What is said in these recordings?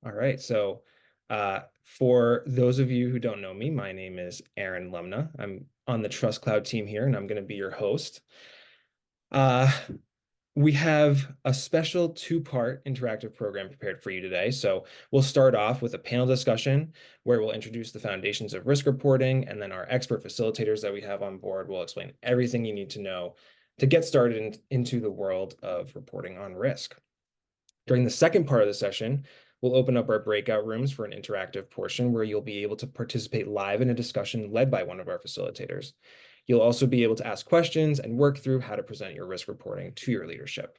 All right. So for those of you who don't know me, my name is Aaron Lumna. I'm on the Trust Cloud team here, and I'm going to be your host. Uh, we have a special two-part interactive program prepared for you today. So we'll start off with a panel discussion where we'll introduce the foundations of risk reporting, and then our expert facilitators that we have on board will explain everything you need to know to get started into the world of reporting on risk. During the second part of the session, we'll open up our breakout rooms for an interactive portion where you'll be able to participate live in a discussion led by one of our facilitators. You'll also be able to ask questions and work through how to present your risk reporting to your leadership.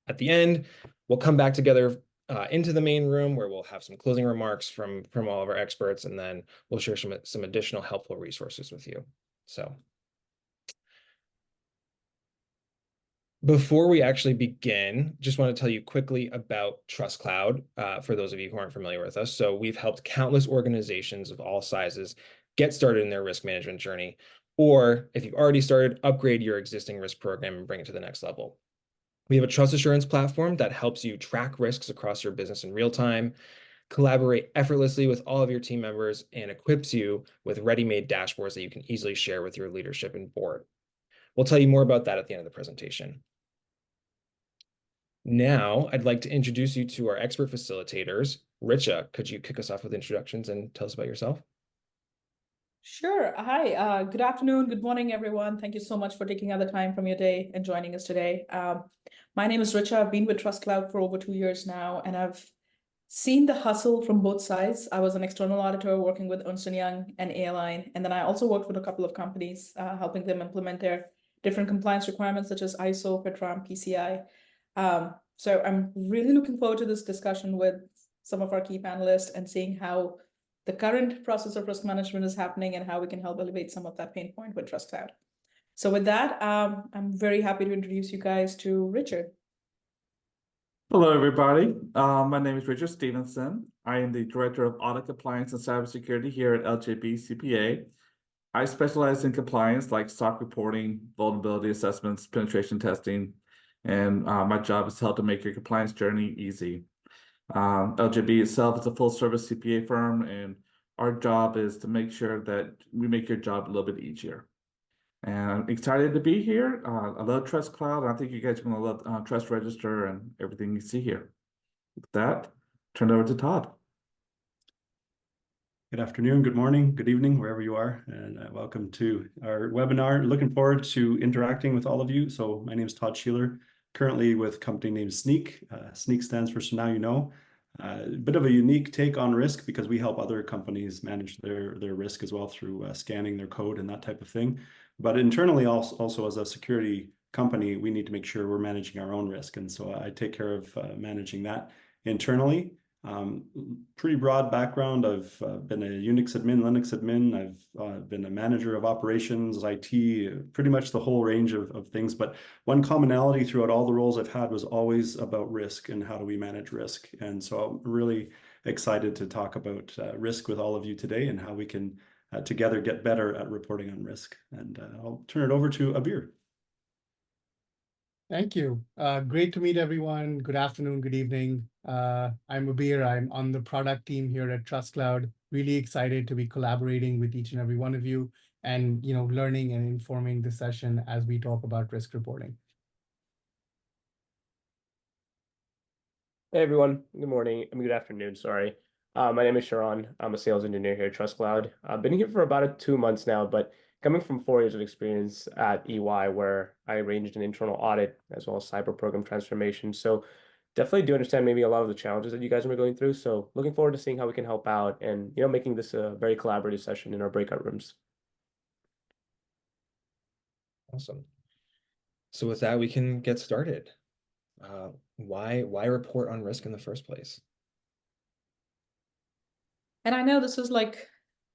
At the end, we'll come back together into the main room where we'll have some closing remarks from all of our experts, and then we'll share some additional helpful resources with you. So before we actually begin, just want to tell you quickly about Trust Cloud for those of you who aren't familiar with us. So we've helped countless organizations of all sizes get started in their risk management journey, or if you've already started, upgrade your existing risk program and bring it to the next level. We have a trust assurance platform that helps you track risks across your business in real time, collaborate effortlessly with all of your team members, and equips you with ready-made dashboards that you can easily share with your leadership and board. We'll tell you more about that at the end of the presentation. Now, I'd like to introduce you to our expert facilitators. Richa, could you kick us off with introductions and tell us about yourself? Sure. Hi. Good afternoon. Good morning, everyone. Thank you so much for taking out the time from your day and joining us today. My name is Richa. I've been with Trust Cloud for over 2 years now, and I've seen the hustle from both sides. I was an external auditor working with Ernst & Young and A-Line, and then I also worked with a couple of companies, helping them implement their different compliance requirements, such as ISO, FITRAM, PCI. So I'm really looking forward to this discussion with some of our key panelists and seeing how the current process of risk management is happening and how we can help elevate some of that pain point with Trust Cloud. So with that, I'm very happy to introduce you guys to Richard. Hello, everybody. My name is Richard Stevenson. I am the Director of Audit Compliance and Cybersecurity here at LJB CPA. I specialize in compliance like SOC reporting, vulnerability assessments, penetration testing, and my job is to help to make your compliance journey easy. LJB itself is a full-service CPA firm, and our job is to make sure that we make your job a little bit easier. And I'm excited to be here. I love Trust Cloud, and I think you guys are going to love Trust Register and everything you see here. With that, turn it over to Todd. Good afternoon, good morning, good evening, wherever you are, and welcome to our webinar. Looking forward to interacting with all of you. So my name is Todd Sheeler, currently with company named Sneak. Sneak stands for So Now You Know. A bit of a unique take on risk because we help other companies manage their risk as well through scanning their code and that type of thing. But internally, also as a security company, we need to make sure we're managing our own risk. And so I take care of managing that internally. Pretty broad background. I've been a Unix admin, Linux admin. I've been a manager of operations, IT, pretty much the whole range of things. But one commonality throughout all the roles I've had was always about risk and how do we manage risk. And so I'm really excited to talk about risk with all of you today and how we can together get better at reporting on risk. And I'll turn it over to Abir. Thank you. Great to meet everyone. Good afternoon, good evening. I'm Abir. I'm on the product team here at Trust Cloud. Really excited to be collaborating with each and every one of you and learning and informing the session as we talk about risk reporting. Hey everyone, good morning. Good afternoon, sorry. My name is Sharon. I'm a sales engineer here at Trust Cloud. I've been here for about 2 months now, but coming from 4 years of experience at EY, where I arranged an internal audit as well as cyber program transformation. So definitely do understand maybe a lot of the challenges that you guys are going through. So looking forward to seeing how we can help out and making this a very collaborative session in our breakout rooms. Awesome. So with that, we can get started. Why report on risk in the first place? And I know this is like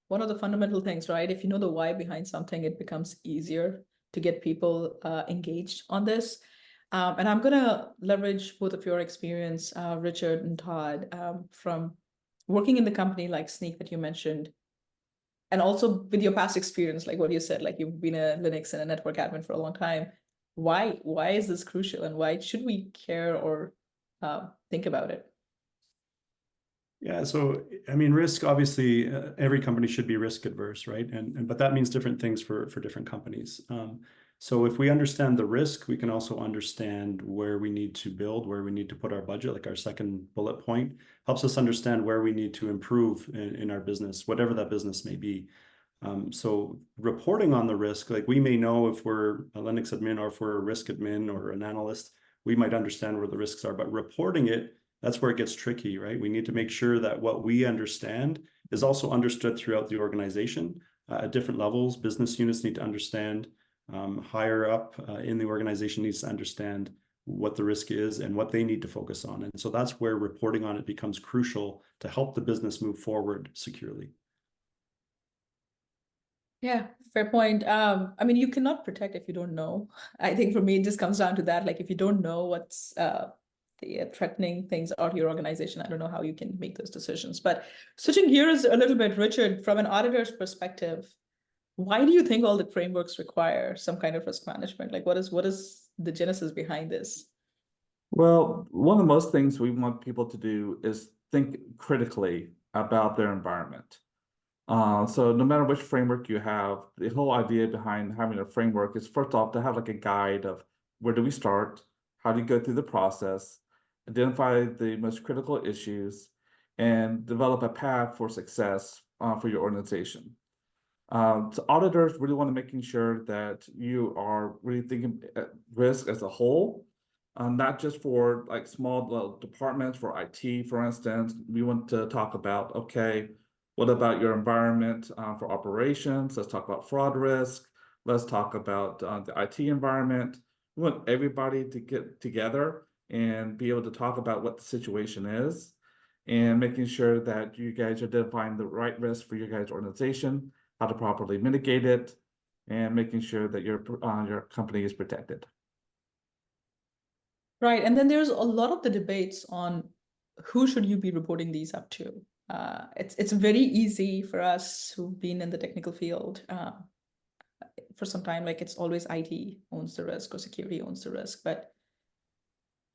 one of the fundamental things, right? If you know the why behind something, it becomes easier to get people engaged on this. And I'm going to leverage both of your experience, Richard and Todd, from working in the company like Sneak that you mentioned, and also with your past experience, like what you said, like you've been a Linux and a network admin for a long time. Why is this crucial, and why should we care or think about it? Yeah, so I mean, risk obviously every company should be risk adverse, right? And but that means different things for different companies. So if we understand the risk, we can also understand where we need to build, where we need to put our budget. Like our second bullet point helps us understand where we need to improve in our business, whatever that business may be. So reporting on the risk, like we may know if we're a Linux admin or if we're a risk admin or an analyst, we might understand where the risks are, but reporting it, that's where it gets tricky, right? We need to make sure that what we understand is also understood throughout the organization at different levels. Business units need to understand, higher up in the organization needs to understand what the risk is and what they need to focus on. And so that's where reporting on it becomes crucial to help the business move forward securely. Yeah, fair point. I mean, you cannot protect if you don't know. I think for me, it just comes down to that. Like, if you don't know what's the threatening things out your organization, I don't know how you can make those decisions. But switching gears a little bit, Richard, from an auditor's perspective, why do you think all the frameworks require some kind of risk management? Like, what is the genesis behind this? Well, one of the most things we want people to do is think critically about their environment. So no matter which framework you have, the whole idea behind having a framework is first off to have like a guide of where do we start, how do you go through the process, identify the most critical issues, and develop a path for success for your organization. So auditors really want to making sure that you are really thinking risk as a whole, not just for like small little departments for IT, for instance. We want to talk about, okay, what about your environment for operations? Let's talk about fraud risk. Let's talk about the IT environment. We want everybody to get together and be able to talk about what the situation is and making sure that you guys are identifying the right risk for your guys' organization, how to properly mitigate it, and making sure that your company is protected. Right. And then there's a lot of the debates on who should you be reporting these up to. It's very easy for us who've been in the technical field for some time, like it's always IT owns the risk or security owns the risk. But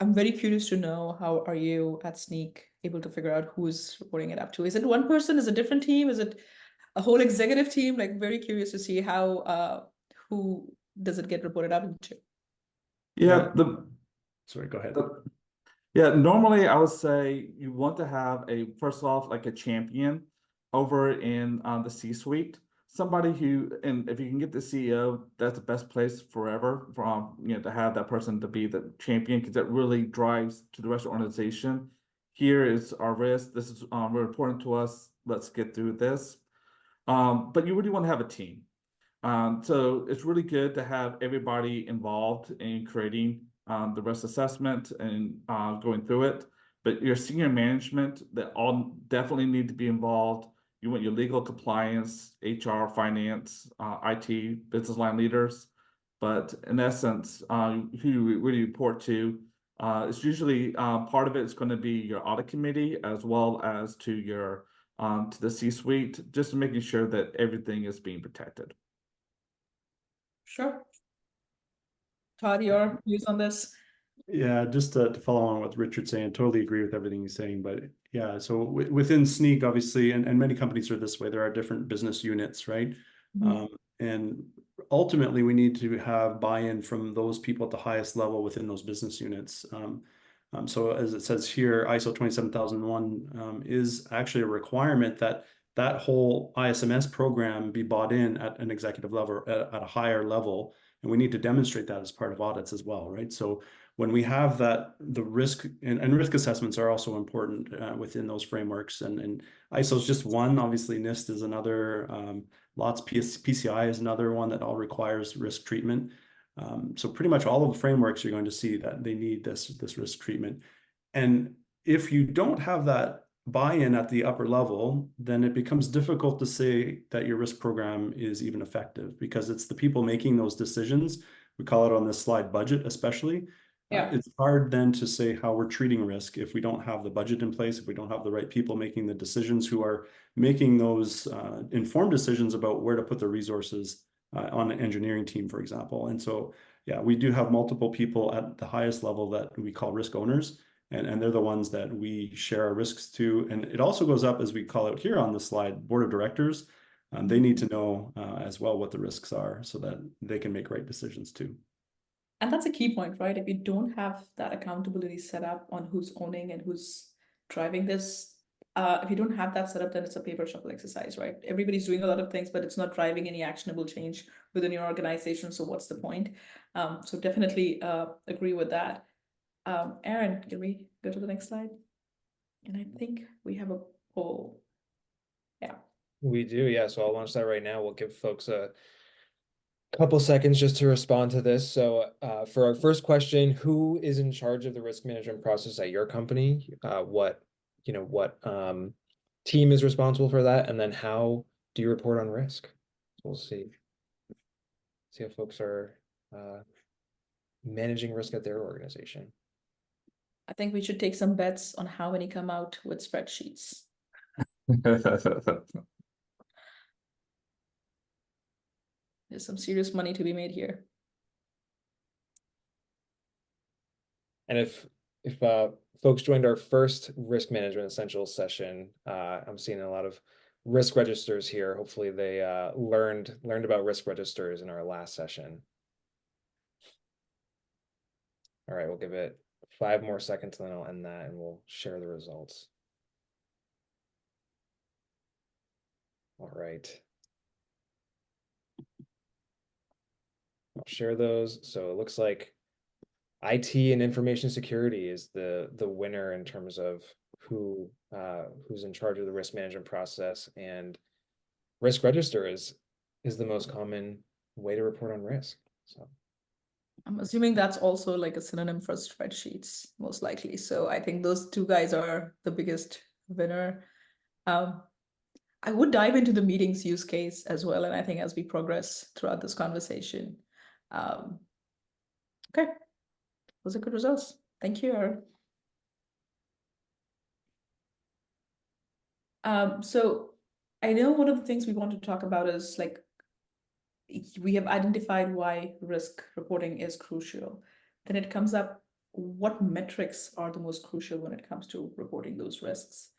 I'm very curious to know, how are you at Sneak able to figure out who's reporting it up to? Is it one person? Is it a different team? Is it a whole executive team? Like, very curious to see how who does it get reported up to? Yeah, Sorry, go ahead. Yeah, normally I would say you want to have first off, like a champion over in the C-suite, somebody who, and if you can get the CEO, that's the best place forever to have that person to be the champion, because that really drives to the rest of the organization. Here is our risk. This is very important to us. Let's get through this. But you really want to have a team. So it's really good to have everybody involved in creating the risk assessment and going through it. But your senior management, that all definitely need to be involved. You want your legal compliance, HR, finance, IT, business line leaders. But in essence, who you really report to, it's usually part of it is going to be your audit committee as well as to your to the C-suite, just making sure that everything is being protected. Sure. Todd, your views on this? Yeah, just to follow on what Richard's saying, totally agree with everything he's saying. But yeah, so within Sneak, obviously, and many companies are this way, there are different business units, right? And ultimately, we need to have buy-in from those people at the highest level within those business units. So as it says here, ISO 27001 is actually a requirement that that whole ISMS program be bought in at an executive level, at a higher level. And we need to demonstrate that as part of audits as well, right? So when we have that, the risk and risk assessments are also important within those frameworks. And ISO is just one. Obviously, NIST is another. Lots PCI is another one that all requires risk treatment. So pretty much all of the frameworks, you're going to see that they need this risk treatment. And if you don't have that buy-in at the upper level, then it becomes difficult to say that your risk program is even effective, because it's the people making those decisions. We call it on this slide budget, especially. Yeah. It's hard then to say how we're treating risk if we don't have the budget in place, if we don't have the right people making the decisions who are making those informed decisions about where to put the resources on an engineering team, for example. And so, yeah, we do have multiple people at the highest level that we call risk owners. and they're the ones that we share our risks to. And it also goes up, as we call out here on the slide, board of directors. They need to know as well what the risks are so that they can make right decisions too. And that's a key point, right? If you don't have that accountability set up on who's owning and who's driving this, if you don't have that set up, then it's a paper shuffle exercise, right? Everybody's doing a lot of things, but it's not driving any actionable change within your organization. So what's the point? So definitely agree with that. Aaron, can we go to the next slide? And I think we have a poll. Yeah. We do, yeah. So I'll launch that right now. We'll give folks a couple seconds just to respond to this. So for our first question, who is in charge of the risk management process at your company? What team is responsible for that? And then how do you report on risk? We'll see how folks are managing risk at their organization. I think we should take some bets on how many come out with spreadsheets. There's some serious money to be made here. And if folks joined our first risk management essentials session, I'm seeing a lot of risk registers here. Hopefully they learned about risk registers in our last session. All right, we'll give it 5 more seconds and then I'll end that and we'll share the results. All right. I'll share those. So it looks like IT and information security is the winner in terms of who's in charge of the risk management process, and risk register is the most common way to report on risk. So I'm assuming that's also like a synonym for spreadsheets, most likely. So I think those two guys are the biggest winner. I would dive into the meetings use case as well, and I think as we progress throughout this conversation. Okay, those are good results. Thank you, Aaron. So I know one of the things we want to talk about is like, we have identified why risk reporting is crucial. Then it comes up, what metrics are the most crucial when it comes to reporting those risks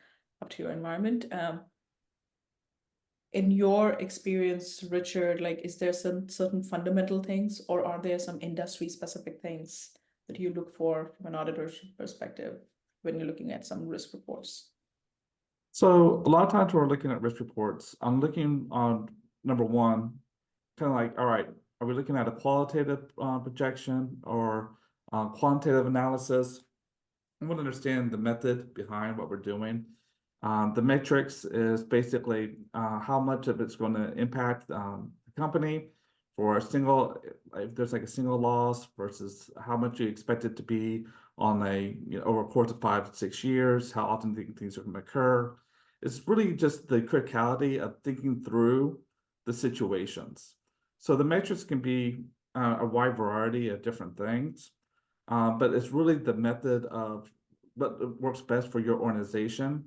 up to your environment? In your experience, Richard, like, is there some certain fundamental things, or are there some industry specific things that you look for from an auditor's perspective when you're looking at some risk reports? So a lot of times when we're looking at risk reports, I'm looking on number one, kind of like, all right, are we looking at a qualitative projection or quantitative analysis? I want to understand the method behind what we're doing. The metrics is basically how much of it's going to impact the company for a single, if there's like a single loss versus how much you expect it to be on a, over a course of 5 to 6 years, how often things are going to occur. It's really just the criticality of thinking through the situations. So the metrics can be a wide variety of different things, but it's really the method of what works best for your organization.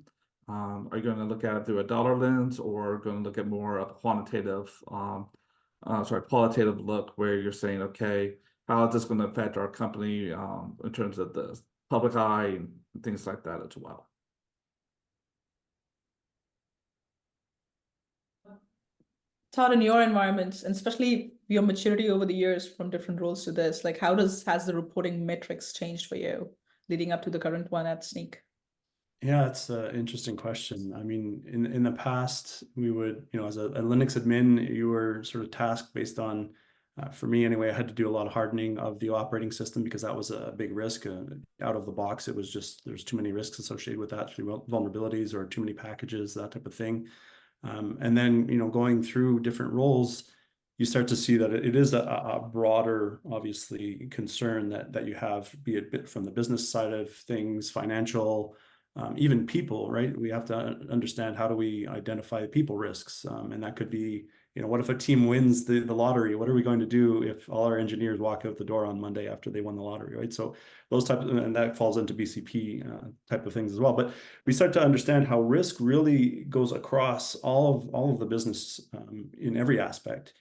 Are you going to look at it through a dollar lens, or going to look at more of a qualitative look where you're saying, okay, how is this going to affect our company in terms of the public eye and things like that as well? Todd, in your environments, and especially your maturity over the years from different roles to this, like how has the reporting metrics changed for you leading up to the current one at Sneak? Yeah, it's an interesting question. I mean, in the past, we would, as a Linux admin, you were sort of tasked based on, for me anyway, I had to do a lot of hardening of the operating system because that was a big risk. Out of the box, it was just, there's too many risks associated with that through vulnerabilities or too many packages, that type of thing. And then, going through different roles, you start to see that it is a broader, obviously, concern that you have, be it bit from the business side of things, financial, even people, right? We have to understand, how do we identify people risks? And that could be, what if a team wins the lottery? What are we going to do if all our engineers walk out the door on Monday after they won the lottery, right? So those types, and that falls into BCP type of things as well. But we start to understand how risk really goes across all of the business in every aspect.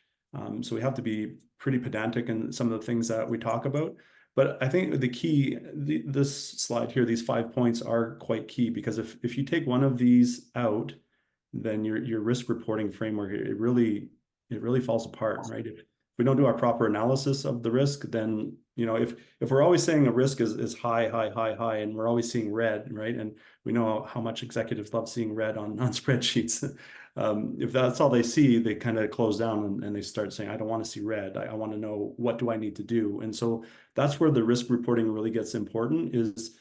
So we have to be pretty pedantic in some of the things that we talk about. But I think the key, this slide here, these 5 points are quite key, because if you take one of these out, then your risk reporting framework, it really falls apart, right? If we don't do our proper analysis of the risk, then if we're always saying a risk is high, and we're always seeing red, right? And we know how much executives love seeing red on spreadsheets. If that's all they see, they kind of close down and they start saying, I don't want to see red. I want to know, what do I need to do? And so that's where the risk reporting really gets important. Is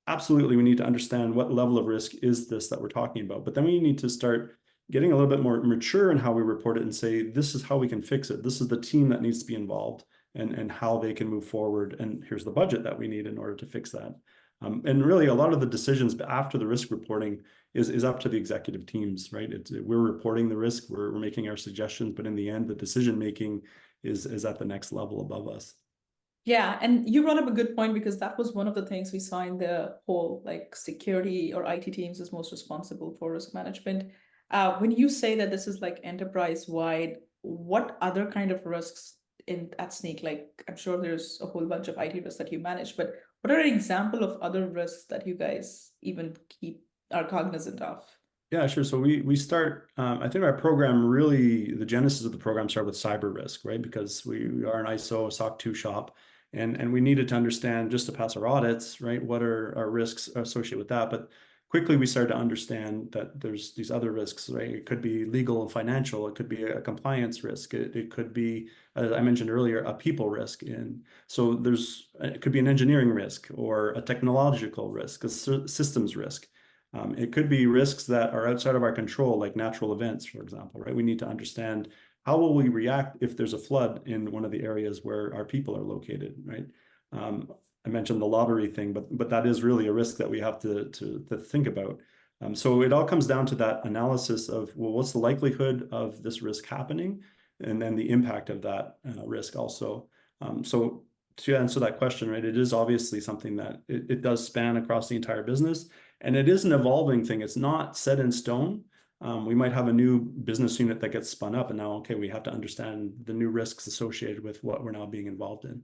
absolutely, we need to understand what level of risk is this that we're talking about, but then we need to start getting a little bit more mature in how we report it and say, this is how we can fix it. This is the team that needs to be involved, and how they can move forward. And here's the budget that we need in order to fix that. And really, a lot of the decisions after the risk reporting is up to the executive teams, right? We're reporting the risk, we're making our suggestions, but in the end, the decision making is at the next level above us. Yeah, and you brought up a good point, because that was one of the things we saw in the whole, like, security or IT teams is most responsible for risk management. When you say that this is like enterprise-wide, what other kind of risks at Sneak? Like, I'm sure there's a whole bunch of IT risks that you manage, but what are an example of other risks that you guys even are cognizant of? Yeah, sure. So we start, I think our program really, the genesis of the program started with cyber risk, right? Because we are an ISO SOC 2 shop, and we needed to understand, just to pass our audits, right? What are our risks associated with that? But quickly we started to understand that there's these other risks, right? It could be legal and financial, it could be a compliance risk, it could be, as I mentioned earlier, a people risk. And so it could be an engineering risk, or a technological risk, a systems risk. It could be risks that are outside of our control, like natural events, for example, right? We need to understand, how will we react if there's a flood in one of the areas where our people are located, right? I mentioned the lottery thing, but that is really a risk that we have to think about. So it all comes down to that analysis of, well, what's the likelihood of this risk happening, and then the impact of that risk also. So to answer that question, right, it is obviously something that it does span across the entire business, and it is an evolving thing. It's not set in stone. We might have a new business unit that gets spun up, and now, okay, we have to understand the new risks associated with what we're now being involved in.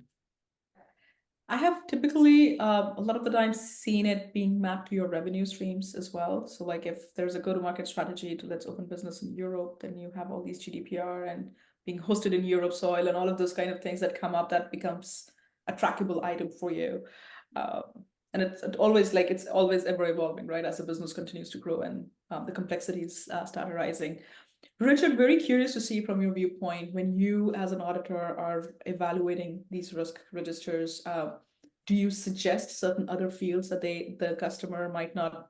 I have typically a lot of the time seen it being mapped to your revenue streams as well. So like, if there's a go-to-market strategy to let's open business in Europe, then you have all these GDPR and being hosted in Europe soil and all of those kind of things that come up, that becomes a trackable item for you. And it's always ever evolving, right? As the business continues to grow and the complexities start arising. Richard, very curious to see from your viewpoint, when you as an auditor are evaluating these risk registers, do you suggest certain other fields that the customer might not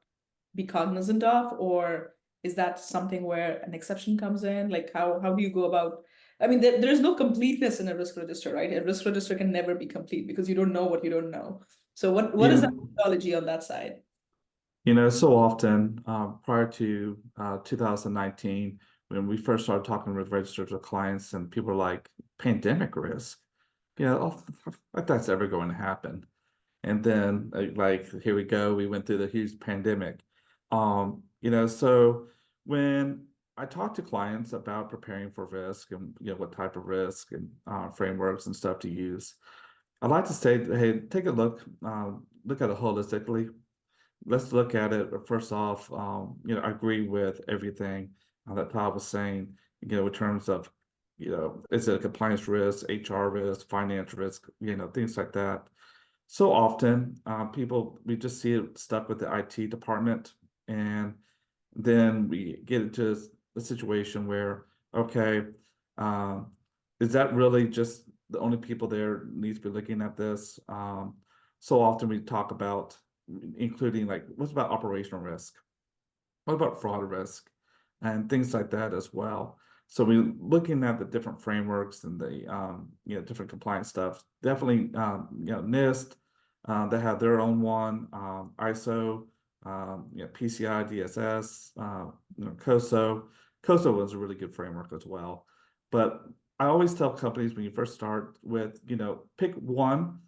be cognizant of, or is that something where an exception comes in? Like, how do you go about? I mean, there's no completeness in a risk register, right? A risk register can never be complete because you don't know what you don't know. So what is the methodology on that side? So often prior to 2019, when we first started talking with registers with clients, and people were like, pandemic risk, like that's ever going to happen. And then like, here we go, we went through the huge pandemic. So when I talk to clients about preparing for risk, and what type of risk and frameworks and stuff to use, I'd like to say, hey, take a look at it holistically. Let's look at it first off. I agree with everything that Todd was saying, in terms of, is it a compliance risk, HR risk, finance risk, things like that. So often we just see it stuck with the IT department, and then we get into a situation where, okay, is that really just the only people there needs to be looking at this? So often we talk about including, like, what's about operational risk? What about fraud risk? And things like that as well. So we're looking at the different frameworks and the different compliance stuff. Definitely NIST, they have their own one, ISO, PCI DSS, COSO. COSO was a really good framework as well. But I always tell companies, when you first start with, pick one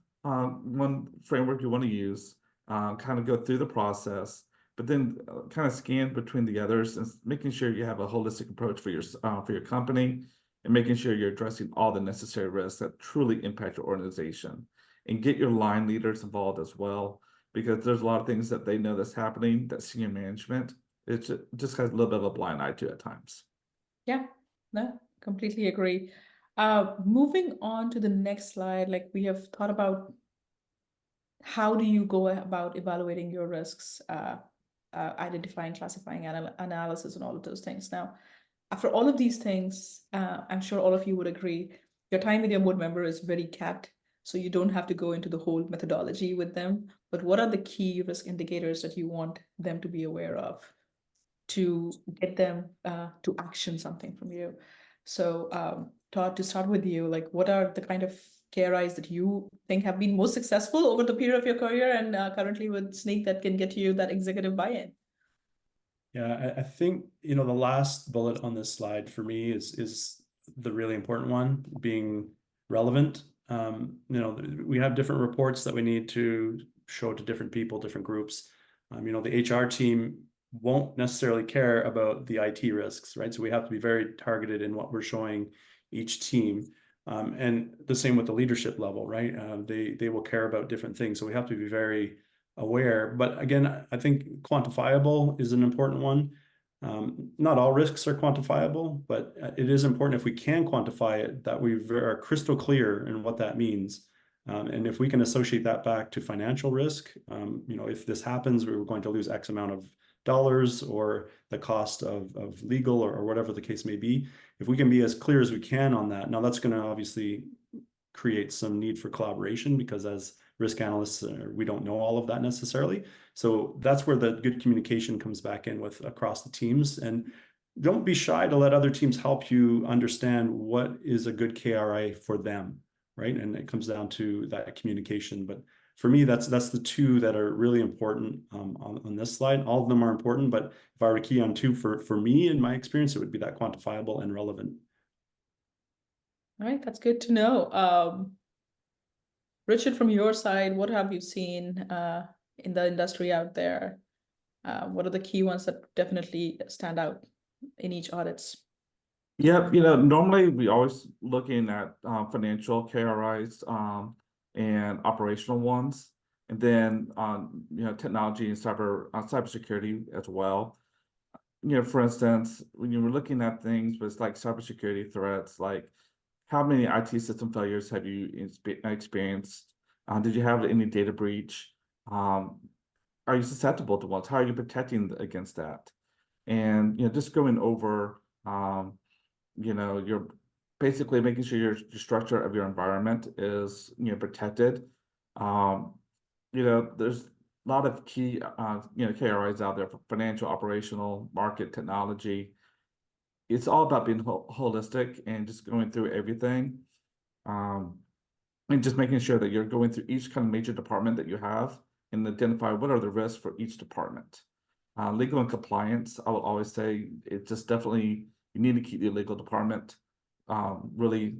framework you want to use, kind of go through the process, but then kind of scan between the others, and making sure you have a holistic approach for your company, and making sure you're addressing all the necessary risks that truly impact your organization. and get your line leaders involved as well, because there's a lot of things that they know that's happening that senior management just has a little bit of a blind eye to at times. Yeah, no, completely agree. Moving on to the next slide, like we have thought about how do you go about evaluating your risks, identifying, classifying, analysis, and all of those things. Now, after all of these things, I'm sure all of you would agree, your time with your board member is very capped, so you don't have to go into the whole methodology with them. But what are the key risk indicators that you want them to be aware of to get them to action something from you? So, Todd, to start with you, like what are the kind of KRIs that you think have been most successful over the period of your career and currently with Sneak that can get you that executive buy-in? Yeah, I think, the last bullet on this slide for me is the really important one, being relevant. We have different reports that we need to show to different people, different groups. The HR team won't necessarily care about the IT risks, right? So we have to be very targeted in what we're showing each team. And the same with the leadership level, right? They will care about different things. So we have to be very aware. But again, I think quantifiable is an important one. Not all risks are quantifiable, but it is important if we can quantify it that we are crystal clear in what that means. And if we can associate that back to financial risk, if this happens, we were going to lose X amount of dollars or the cost of legal or whatever the case may be. If we can be as clear as we can on that, now that's going to obviously create some need for collaboration because as risk analysts, we don't know all of that necessarily. So that's where the good communication comes back in with across the teams. And don't be shy to let other teams help you understand what is a good KRI for them, right? And it comes down to that communication. But for me, that's the two that are really important on this slide. All of them are important, but if I were to key on two for me, in my experience, it would be that quantifiable and relevant. All right, that's good to know. Richard, from your side, what have you seen in the industry out there? What are the key ones that definitely stand out in each audits? Yeah, normally we always looking at financial KRIs and operational ones, and then technology and cybersecurity as well. For instance, when you were looking at things with like cybersecurity threats, like how many IT system failures have you experienced? Did you have any data breach? Are you susceptible to ones? How are you protecting against that? And just going over you're basically making sure your structure of your environment is protected. There's a lot of key KRIs out there for financial, operational, market, technology. It's all about being holistic and just going through everything, and just making sure that you're going through each kind of major department that you have and identify what are the risks for each department. Legal and compliance, I will always say it's just definitely you need to keep your legal department really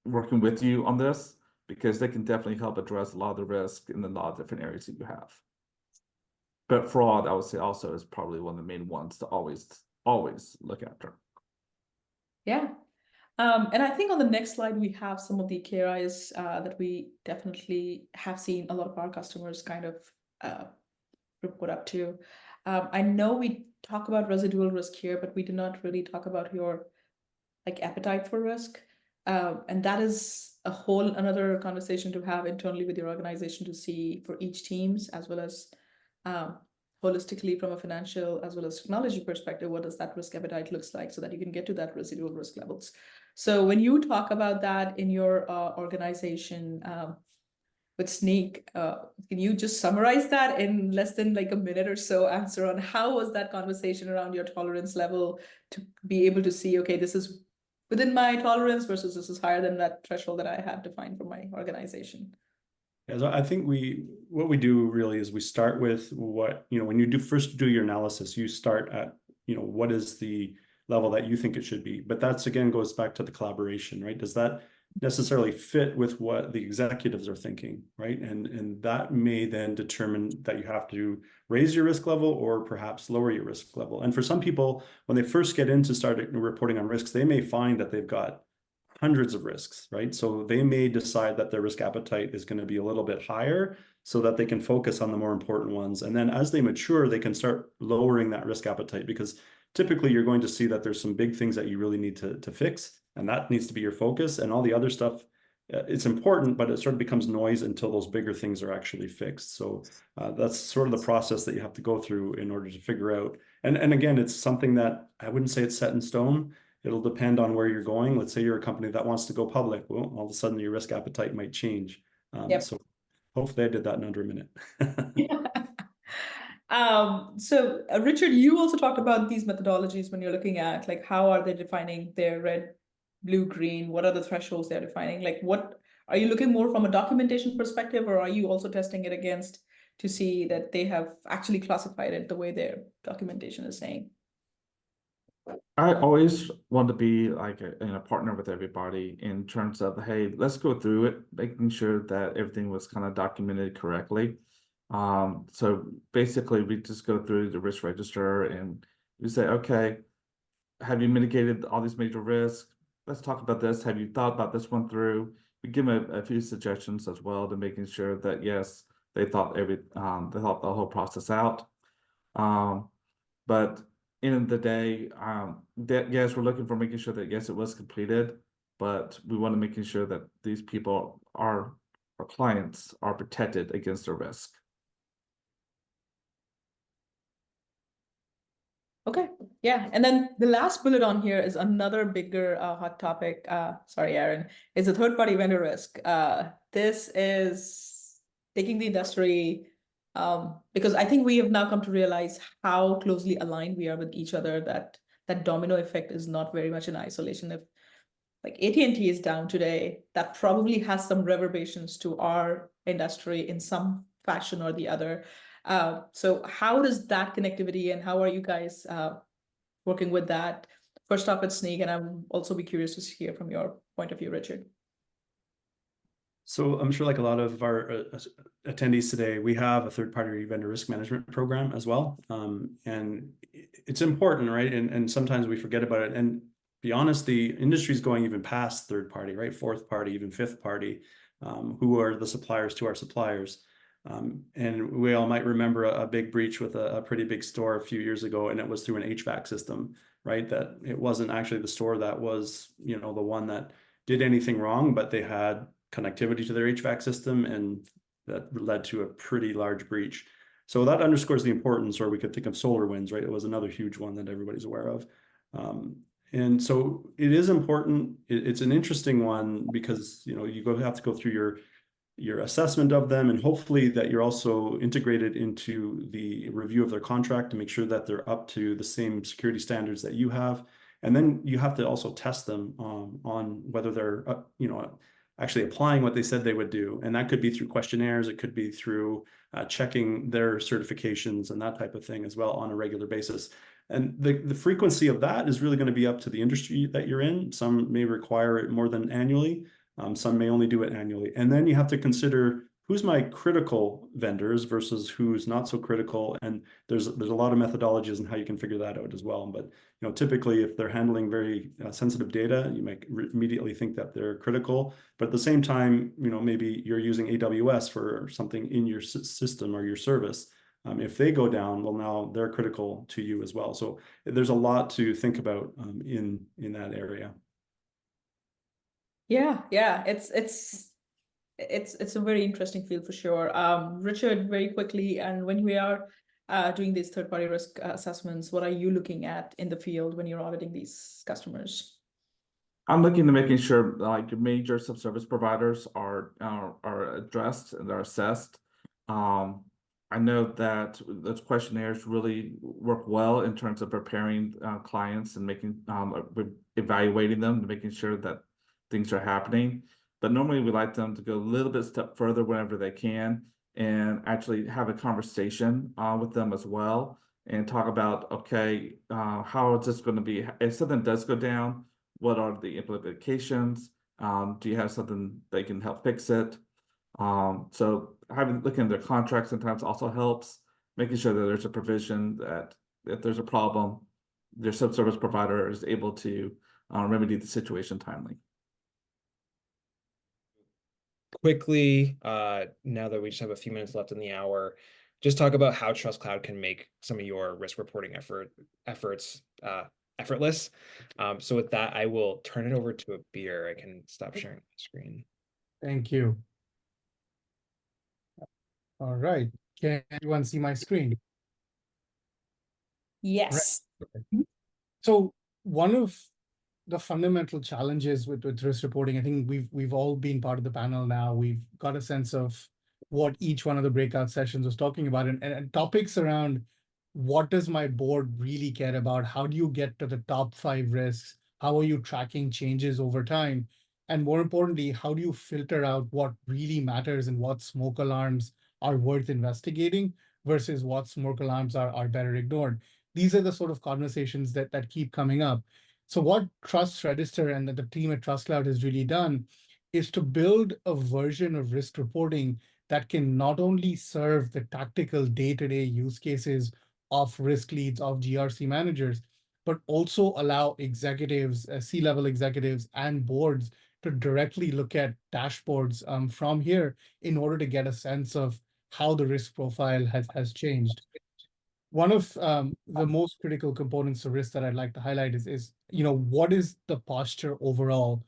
working with you on this because they can definitely help address a lot of the risk in a lot of different areas that you have. But fraud, I would say also is probably one of the main ones to always look after. Yeah. And I think on the next slide, we have some of the KRIs that we definitely have seen a lot of our customers kind of report up to. I know we talk about residual risk here, but we do not really talk about your appetite for risk. And that is a whole another conversation to have internally with your organization to see for each teams as well as holistically from a financial as well as technology perspective, what does that risk appetite looks like so that you can get to that residual risk levels. So when you talk about that in your organization with Sneak, can you just summarize that in less than a minute or so, answer on how was that conversation around your tolerance level to be able to see, okay, this is within my tolerance versus this is higher than that threshold that I had defined for my organization? Yeah, so I think what we do really is we start with what, when you first do your analysis, you start at, what is the level that you think it should be. But that's again goes back to the collaboration, right? Does that necessarily fit with what the executives are thinking, right? And that may then determine that you have to raise your risk level or perhaps lower your risk level. And for some people, when they first get into starting reporting on risks, they may find that they've got hundreds of risks, right? So they may decide that their risk appetite is going to be a little bit higher so that they can focus on the more important ones. And then as they mature, they can start lowering that risk appetite, because typically you're going to see that there's some big things that you really need to fix, and that needs to be your focus. And all the other stuff, it's important, but it sort of becomes noise until those bigger things are actually fixed. So that's sort of the process that you have to go through in order to figure out. And again, it's something that I wouldn't say it's set in stone. It'll depend on where you're going. Let's say you're a company that wants to go public. Well, all of a sudden your risk appetite might change. Yep. So hopefully I did that in under a minute. So Richard, you also talked about these methodologies when you're looking at like how are they defining their red, blue, green? What are the thresholds they're defining? Like what are you looking more from a documentation perspective, or are you also testing it against to see that they have actually classified it the way their documentation is saying? I always want to be like a partner with everybody in terms of, hey, let's go through it, making sure that everything was kind of documented correctly. So basically we just go through the risk register and we say, okay, have you mitigated all these major risks? Let's talk about this. Have you thought about this one through? We give them a few suggestions as well to making sure that yes, they thought the whole process out. But end of the day, that yes, we're looking for making sure that yes, it was completed, but we want to making sure that these people our clients are protected against the risk. Okay, yeah, and then the last bullet on here is another bigger hot topic. Sorry, Aaron, is a third-party vendor risk. This is taking the industry because I think we have now come to realize how closely aligned we are with each other, that that domino effect is not very much in isolation. If like AT&T is down today, that probably has some reverberations to our industry in some fashion or the other. So how does that connectivity and how are you guys working with that? First off, it's Sneak, and I'll also be curious to hear from your point of view, Richard. So I'm sure like a lot of our attendees today, we have a third-party vendor risk management program as well. And it's important, right? And sometimes we forget about it. And be honest, the industry is going even past third party, right? Fourth party, even fifth party, who are the suppliers to our suppliers. And we all might remember a big breach with a pretty big store a few years ago, and it was through an HVAC system, right? That it wasn't actually the store that was, the one that did anything wrong, but they had connectivity to their HVAC system, and that led to a pretty large breach. So that underscores the importance, or we could think of SolarWinds, right? It was another huge one that everybody's aware of. And so it is important. It's an interesting one because, you have to go through your assessment of them, and hopefully that you're also integrated into the review of their contract to make sure that they're up to the same security standards that you have. And then you have to also test them on whether they're, actually applying what they said they would do. And that could be through questionnaires. It could be through checking their certifications and that type of thing as well on a regular basis. And the frequency of that is really going to be up to the industry that you're in. Some may require it more than annually. Some may only do it annually. And then you have to consider who's my critical vendors versus who's not so critical. And there's a lot of methodologies on how you can figure that out as well. But typically if they're handling very sensitive data, you might immediately think that they're critical. But at the same time, maybe you're using AWS for something in your system or your service. If they go down, well, now they're critical to you as well. So there's a lot to think about in that area. Yeah, it's a very interesting field for sure. Richard, very quickly, and when we are doing these third-party risk assessments, what are you looking at in the field when you're auditing these customers? I'm looking to making sure like your major subservice providers are addressed and are assessed. I know that those questionnaires really work well in terms of preparing clients and making evaluating them, making sure that things are happening. But normally we like them to go a little bit step further whenever they can and actually have a conversation with them as well and talk about, okay, how is this going to be if something does go down? What are the implications? Do you have something that can help fix it? So looking at their contracts sometimes also helps, making sure that there's a provision that if there's a problem, their subservice provider is able to remedy the situation timely. quickly, now that we just have a few minutes left in the hour, just talk about how Trust Cloud can make some of your risk reporting efforts effortless. So with that, I will turn it over to Abir. I can stop sharing my screen. Thank you. All right. Can everyone see my screen? Yes. So one of the fundamental challenges with risk reporting, I think we've all been part of the panel now. We've got a sense of what each one of the breakout sessions was talking about, and topics around what does my board really care about? How do you get to the top 5 risks? How are you tracking changes over time? And more importantly, how do you filter out what really matters and what smoke alarms are worth investigating versus what smoke alarms are better ignored? These are the sort of conversations that keep coming up. So what Trust Register and the team at Trust Cloud has really done is to build a version of risk reporting that can not only serve the tactical day-to-day use cases of risk leads, of GRC managers, but also allow executives, C-level executives and boards to directly look at dashboards from here in order to get a sense of how the risk profile has changed. One of the most critical components of risk that I'd like to highlight is what is the posture overall?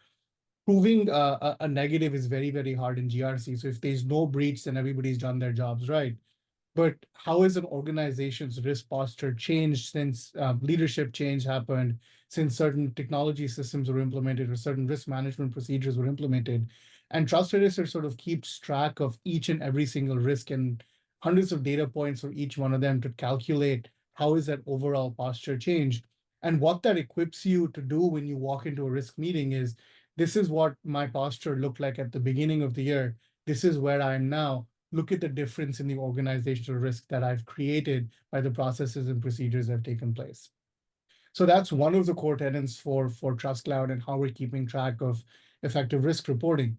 Proving a negative is very, very hard in GRC. So if there's no breach, then everybody's done their jobs right. But how has an organization's risk posture changed since leadership change happened, since certain technology systems were implemented or certain risk management procedures were implemented? And Trust Register sort of keeps track of each and every single risk and hundreds of data points for each one of them to calculate how is that overall posture changed. And what that equips you to do when you walk into a risk meeting is, this is what my posture looked like at the beginning of the year. This is where I am now. Look at the difference in the organizational risk that I've created by the processes and procedures that have taken place. So that's one of the core tenets for Trust Cloud and how we're keeping track of effective risk reporting.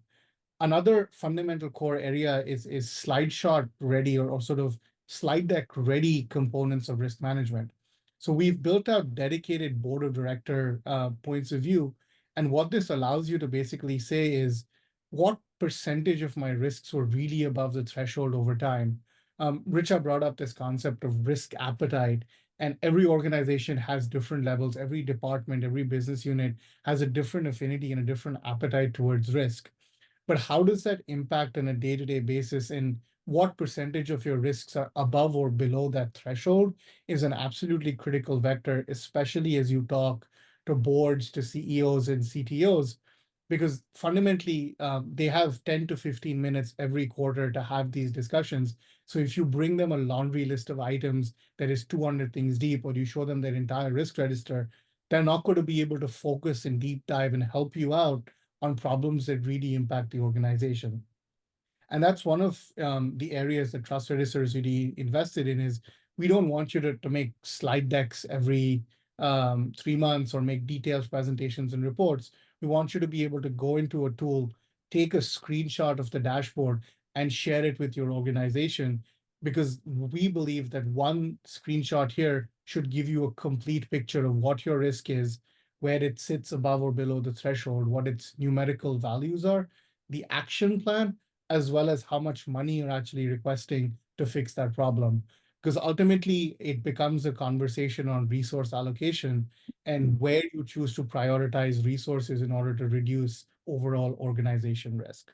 Another fundamental core area is slide shot ready or sort of slide deck ready components of risk management. So we've built out dedicated board of director points of view. And what this allows you to basically say is, what percentage of my risks were really above the threshold over time? Richa brought up this concept of risk appetite, and every organization has different levels. Every department, every business unit has a different affinity and a different appetite towards risk. But how does that impact on a day-to-day basis, and what percentage of your risks are above or below that threshold is an absolutely critical vector, especially as you talk to boards, to CEOs and CTOs, because fundamentally they have 10 to 15 minutes every quarter to have these discussions. So if you bring them a laundry list of items that is 200 things deep, or you show them their entire risk register, they're not going to be able to focus and deep dive and help you out on problems that really impact the organization. And that's one of the areas that Trust Register is really invested in. Is we don't want you to make slide decks every 3 months or make detailed presentations and reports. We want you to be able to go into a tool, take a screenshot of the dashboard and share it with your organization, because we believe that one screenshot here should give you a complete picture of what your risk is, where it sits above or below the threshold, what its numerical values are, the action plan, as well as how much money you're actually requesting to fix that problem. Because ultimately, it becomes a conversation on resource allocation and where you choose to prioritize resources in order to reduce overall organization risk.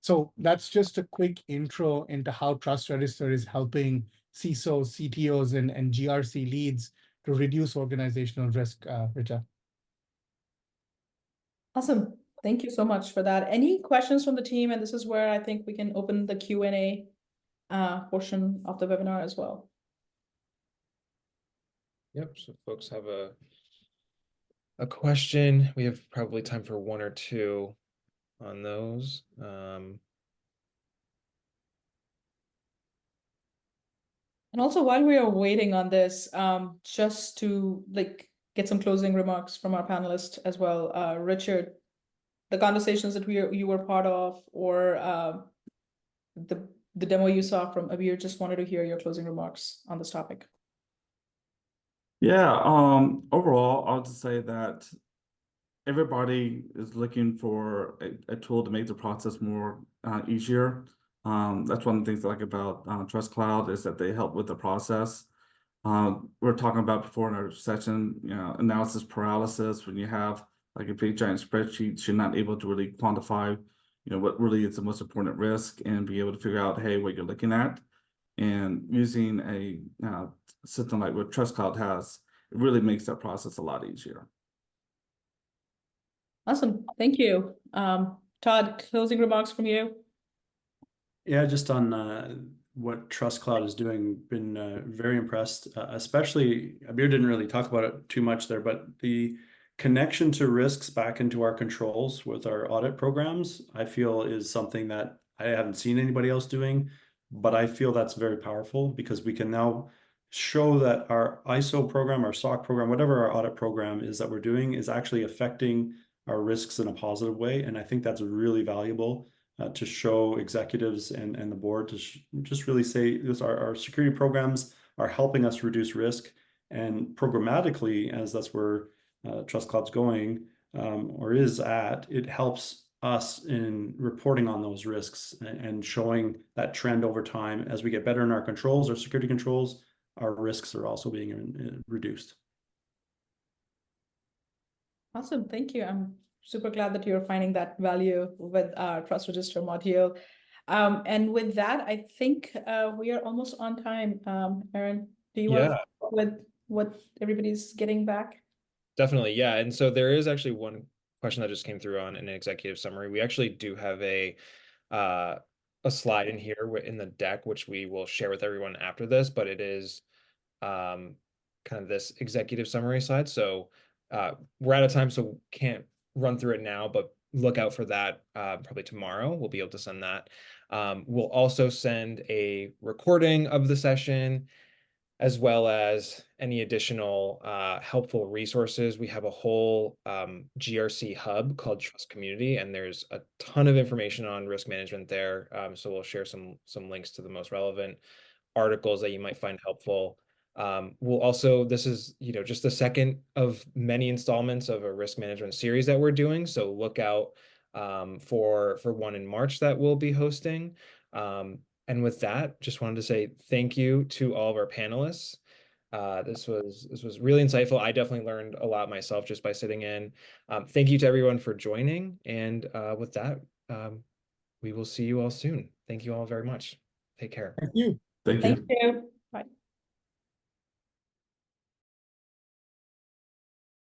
So that's just a quick intro into how Trust Register is helping CISOs, CTOs, and GRC leads to reduce organizational risk, Richa. Awesome. Thank you so much for that. Any questions from the team? And this is where I think we can open the Q&A portion of the webinar as well. Yep, so folks have a question. We have probably time for one or two on those. And also, while we are waiting on this, just to get some closing remarks from our panelists as well. Richard, the conversations that you were part of, or the demo you saw from Abir, just wanted to hear your closing remarks on this topic. Yeah, overall, I'll just say that everybody is looking for a tool to make the process more easier. That's one of the things I like about Trust Cloud is that they help with the process. We're talking about before in our session, analysis paralysis, when you have like a big giant spreadsheet, you're not able to really quantify, what really is the most important risk and be able to figure out, hey, what you're looking at. And using a system like what Trust Cloud has, it really makes that process a lot easier. Awesome. Thank you. Todd, closing remarks from you? Yeah, just on what Trust Cloud is doing, been very impressed. Especially, Abir didn't really talk about it too much there, but the connection to risks back into our controls with our audit programs, I feel is something that I haven't seen anybody else doing, but I feel that's very powerful because we can now show that our ISO program, our SOC program, whatever our audit program is that we're doing is actually affecting our risks in a positive way. And I think that's really valuable to show executives and the board to just really say this, our security programs are helping us reduce risk. And programmatically, as that's where Trust Cloud's going or is at, it helps us in reporting on those risks and showing that trend over time. As we get better in our controls, our security controls, our risks are also being reduced. Awesome. Thank you. I'm super glad that you're finding that value with our Trust Register module. And with that, I think we are almost on time. Aaron, do you want to follow with what everybody's getting back? Definitely, yeah. And so there is actually one question that just came through on an executive summary. We actually do have a slide in here in the deck, which we will share with everyone after this, but it is kind of this executive summary slide. So we're out of time, so can't run through it now, but look out for that probably tomorrow. We'll be able to send that. We'll also send a recording of the session, as well as any additional helpful resources. We have a whole GRC hub called Trust Community, and there's a ton of information on risk management there. So we'll share some links to the most relevant articles that you might find helpful. We'll also, this is, just the second of many installments of a risk management series that we're doing. So look out for one in March that we'll be hosting. And with that, just wanted to say thank you to all of our panelists. This was really insightful. I definitely learned a lot myself just by sitting in. Thank you to everyone for joining. And with that, we will see you all soon. Thank you all very much. Take care. Thank you. Thank you. Thank you.